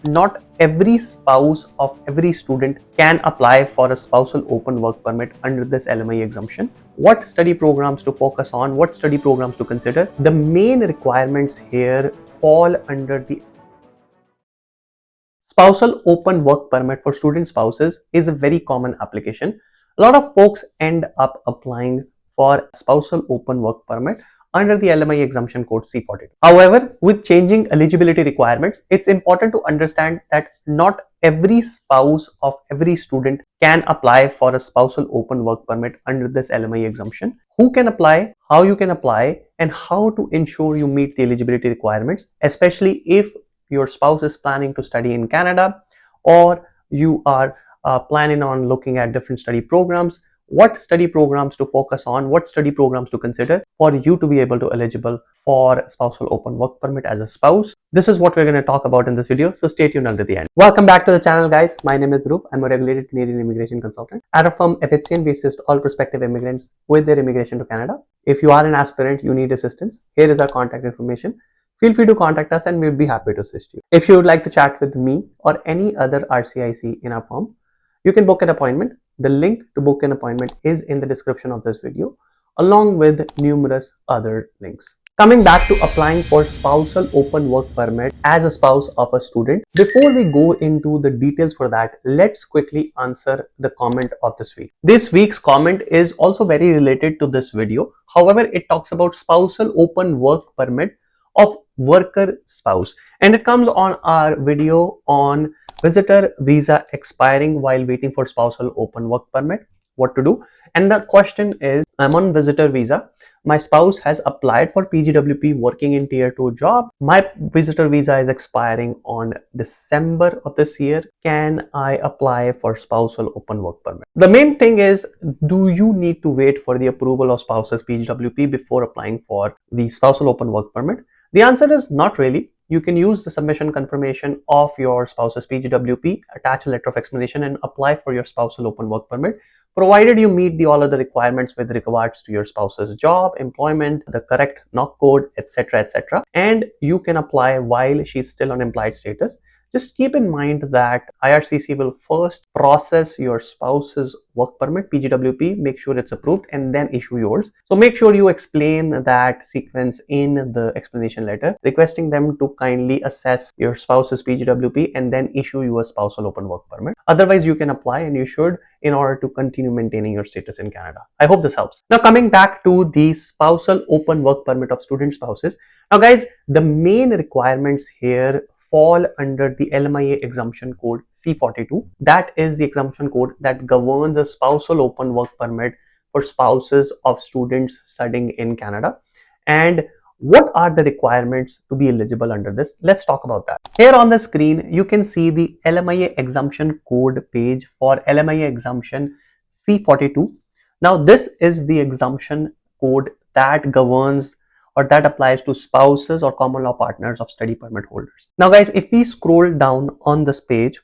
not every spouse of every student can apply for a spousal open work permit under this LMI exemption. What study programs to focus on, what study programs to consider. The main requirements here fall under the spousal open work permit for student spouses is a very common application. A lot of folks end up applying for spousal open work permit under the LMI exemption code C42. However, with changing eligibility requirements, it's important to understand that not every spouse of every student can apply for a spousal open work permit under this LMI exemption. Who can apply, how you can apply, and how to ensure you meet the eligibility requirements, especially if your spouse is planning to study in Canada or you are planning on looking at different study programs. What study programs to focus on, what study programs to consider for you to be able to eligible for spousal open work permit as a spouse. This is what we're going to talk about in this video, so stay tuned until the end. Welcome back to the channel, guys. My name is Dhruv. I'm a regulated Canadian immigration consultant. At our firm FHCN, we assist all prospective immigrants with their immigration to Canada. If you are an aspirant, you need assistance, here is our contact information. Feel free to contact us and we'll be happy to assist you. If you would like to chat with me or any other RCIC in our firm, you can book an appointment. The link to book an appointment is in the description of this video, along with numerous other links. Coming back to applying for spousal open work permit as a spouse of a student, before we go into the details for that, let's quickly answer the comment of this week. This week's comment is also very related to this video. However, it talks about spousal open work permit of worker spouse, and it comes on our video on visitor visa expiring while waiting for spousal open work permit, what to do. And the question is, I'm on visitor visa, my spouse has applied for PGWP working in tier 2 job, my visitor visa is expiring on December of this year, can I apply for spousal open work permit? The main thing is, do you need to wait for the approval of spouse's PGWP before applying for the spousal open work permit? The answer is not really. You can use the submission confirmation of your spouse's PGWP, attach a letter of explanation, and apply for your spousal open work permit, provided you meet all other requirements with regards to your spouse's job, employment, the correct knock code, etc., etc. And you can apply while she's still on implied status. Just keep in mind that IRCC will first process your spouse's work permit, PGWP, make sure it's approved, and then issue yours. So make sure you explain that sequence in the explanation letter, requesting them to kindly assess your spouse's PGWP and then issue you a spousal open work permit. Otherwise, you can apply, and you should, in order to continue maintaining your status in Canada. I hope this helps. Now, coming back to the spousal open work permit of student spouses. Now, guys, the main requirements here fall under the LMIA exemption code C42. That is the exemption code that governs a spousal open work permit for spouses of students studying in Canada. And what are the requirements to be eligible under this? Let's talk about that. Here on the screen, you can see the LMIA exemption code page for LMIA exemption C42. Now, this is the exemption code that governs or that applies to spouses or common law partners of study permit holders. Now, guys, if we scroll down on this page,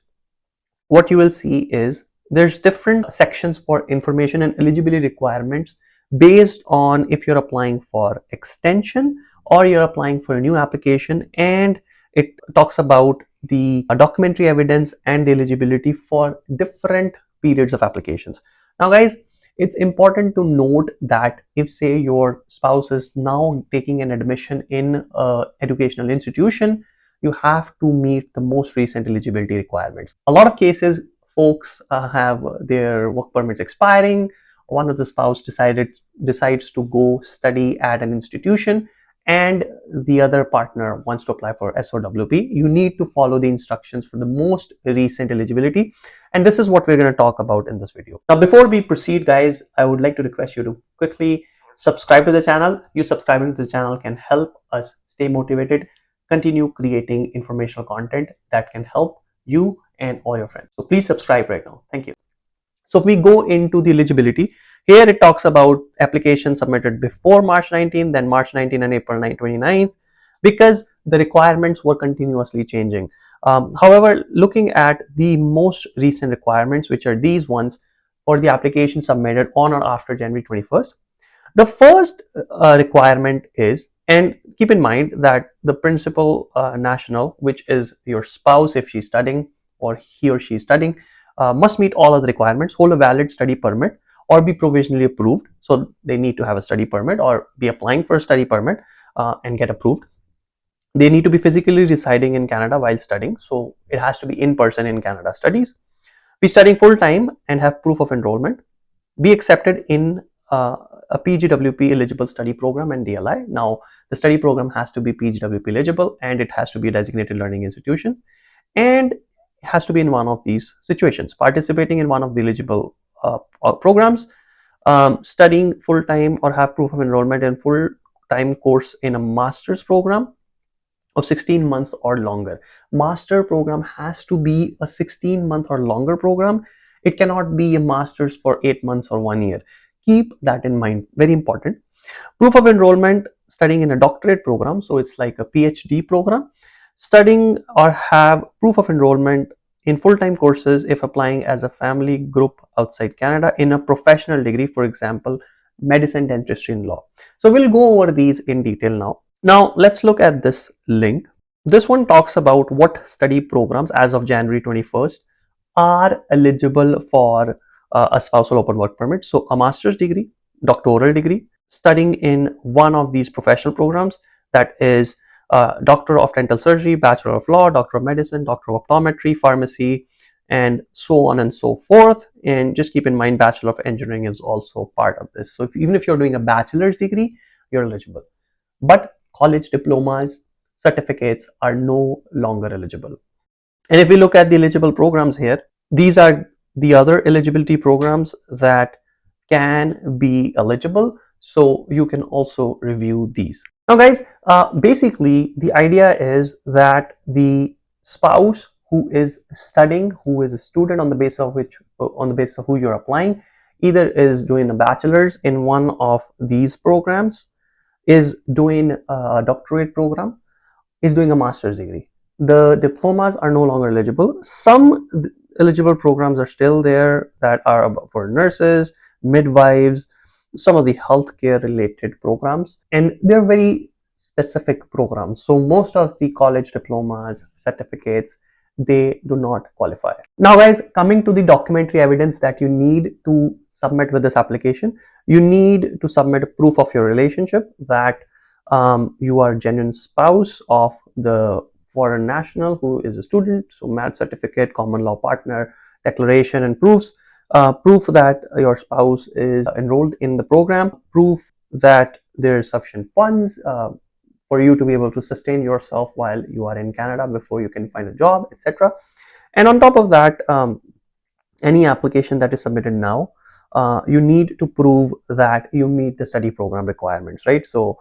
what you will see is there's different sections for information and eligibility requirements based on if you're applying for extension or you're applying for a new application, and it talks about the documentary evidence and the eligibility for different periods of applications. Now, guys, it's important to note that if, say, your spouse is now taking an admission in an educational institution, you have to meet the most recent eligibility requirements. A lot of cases, folks have their work permits expiring. One of the spouse decides to go study at an institution, and the other partner wants to apply for SOWP. You need to follow the instructions for the most recent eligibility, and this is what we're going to talk about in this video. Now, before we proceed, guys, I would like to request you to quickly subscribe to the channel. You subscribing to the channel can help us stay motivated, continue creating informational content that can help you and all your friends. So please subscribe right now. Thank you. So if we go into the eligibility, here it talks about applications submitted before March 19, then March 19 and April 29th, because the requirements were continuously changing. However, looking at the most recent requirements, which are these ones for the application submitted on or after January 21st, the first requirement is And keep in mind that the principal national, which is your spouse if she's studying or he or she is studying, must meet all other requirements, hold a valid study permit, or be provisionally approved. So they need to have a study permit or be applying for a study permit and get approved. They need to be physically residing in Canada while studying. So it has to be in person in Canada studies. Be studying full time and have proof of enrollment. Be accepted in a PGWP eligible study program and DLI. Now, the study program has to be PGWP eligible and it has to be a designated learning institution, and it has to be in one of these situations: participating in one of the eligible programs, studying full time or have proof of enrollment in full time course in a master's program of 16 months or longer. Master program has to be a 16-month or longer program. It cannot be a master's for 8 months or 1 year. Keep that in mind, very important. Proof of enrollment, studying in a doctorate program, so it's like a PhD program. Studying or have proof of enrollment in full-time courses if applying as a family group outside Canada in a professional degree, for example, medicine, dentistry, and law. So we'll go over these in detail now. Now let's look at this link. This one talks about what study programs as of January 21st are eligible for a spousal open work permit. So a master's degree, doctoral degree, studying in one of these professional programs, that is Doctor of Dental Surgery, Bachelor of Law, Doctor of Medicine, Doctor of Optometry, Pharmacy, and so on and so forth. And just keep in mind, Bachelor of Engineering is also part of this. So even if you're doing a bachelor's degree, you're eligible. But college diplomas, certificates are no longer eligible. And if we look at the eligible programs here, these are the other eligibility programs that can be eligible. So you can also review these. Now guys, basically the idea is that the spouse who is studying, who is a student on the basis of who you're applying, either is doing a bachelor's in one of these programs, is doing a doctorate program, is doing a master's degree. The diplomas are no longer eligible. Some eligible programs are still there that are for nurses, midwives, some of the healthcare related programs, and they're very specific programs. So most of the college diplomas, certificates, they do not qualify. Now guys, coming to the documentary evidence that you need to submit with this application, you need to submit a proof of your relationship, that you are a genuine spouse of the foreign national who is a student. So marriage certificate, common law partner, declaration, and proofs. Proof that your spouse is enrolled in the program, proof that there is sufficient funds for you to be able to sustain yourself while you are in Canada before you can find a job, etc. And on top of that, any application that is submitted now, you need to prove that you meet the study program requirements, right? So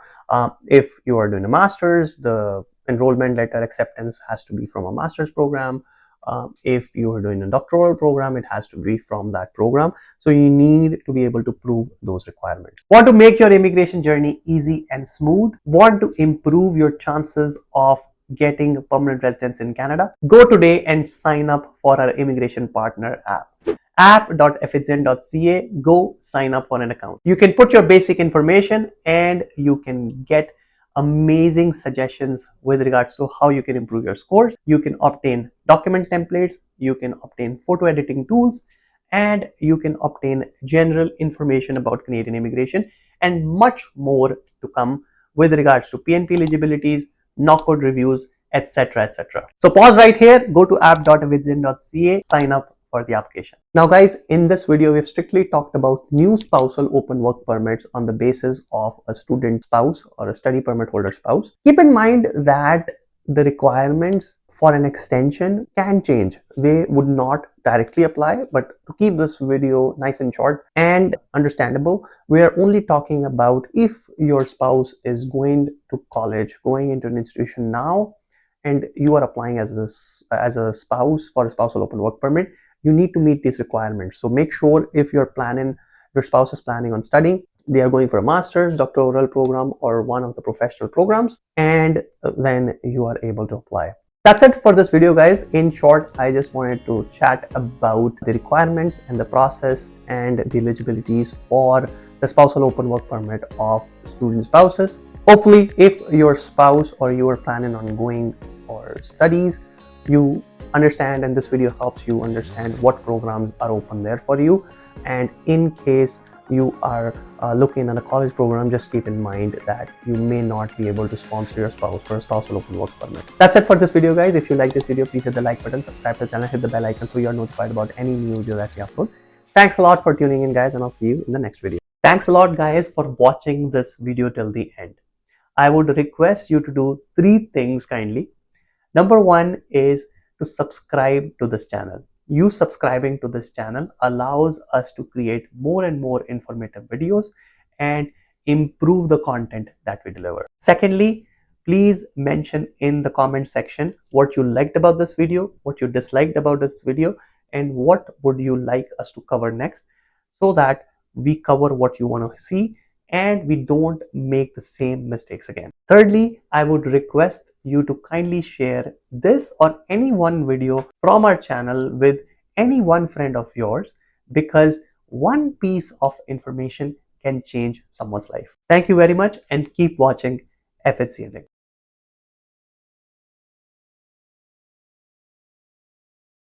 if you are doing a master's, the enrollment letter acceptance has to be from a master's program. If you are doing a doctoral program, it has to be from that program. So you need to be able to prove those requirements. Want to make your immigration journey easy and smooth? Want to improve your chances of getting permanent residence in Canada? Go today and sign up for our immigration partner app. app.efficient.ca. Go sign up for an account. You can put your basic information and you can get amazing suggestions with regards to how you can improve your scores. You can obtain document templates, you can obtain photo editing tools, and you can obtain general information about Canadian immigration and much more to come with regards to PNP eligibilities, knockout reviews, etc. etc. So pause right here, go to app.efficient.ca, sign up for the application. Now guys, in this video we've strictly talked about new spousal open work permits on the basis of a student spouse or a study permit holder spouse. Keep in mind that the requirements for an extension can change. They would not directly apply, but to keep this video nice and short and understandable, we are only talking about if your spouse is going to college, going into an institution now, and you are applying as a spouse for a spousal open work permit, you need to meet these requirements. So make sure if your spouse is planning on studying, they are going for a master's, doctoral program, or one of the professional programs, and then you are able to apply. That's it for this video guys. In short, I just wanted to chat about the requirements and the process and the eligibilities for the spousal open work permit of student spouses. Hopefully, if your spouse or you are planning on going for studies, you understand, and this video helps you understand what programs are open there for you. And in case you are looking at a college program, just keep in mind that you may not be able to sponsor your spouse for a spousal open work permit. That's it for this video, guys. If you like this video, please hit the like button, subscribe to the channel, hit the bell icon so you are notified about any new video that we upload. Thanks a lot for tuning in, guys, and I'll see you in the next video. Thanks a lot, guys, for watching this video till the end. I would request you to do three things kindly. Number one is to subscribe to this channel. You subscribing to this channel allows us to create more and more informative videos and improve the content that we deliver. Secondly, please mention in the comment section what you liked about this video, what you disliked about this video, and what would you like us to cover next, so that we cover what you want to see and we don't make the same mistakes again. Thirdly, I would request you to kindly share this or any one video from our channel with any one friend of yours, because one piece of information can change someone's life. Thank you very much and keep watching FHC Link.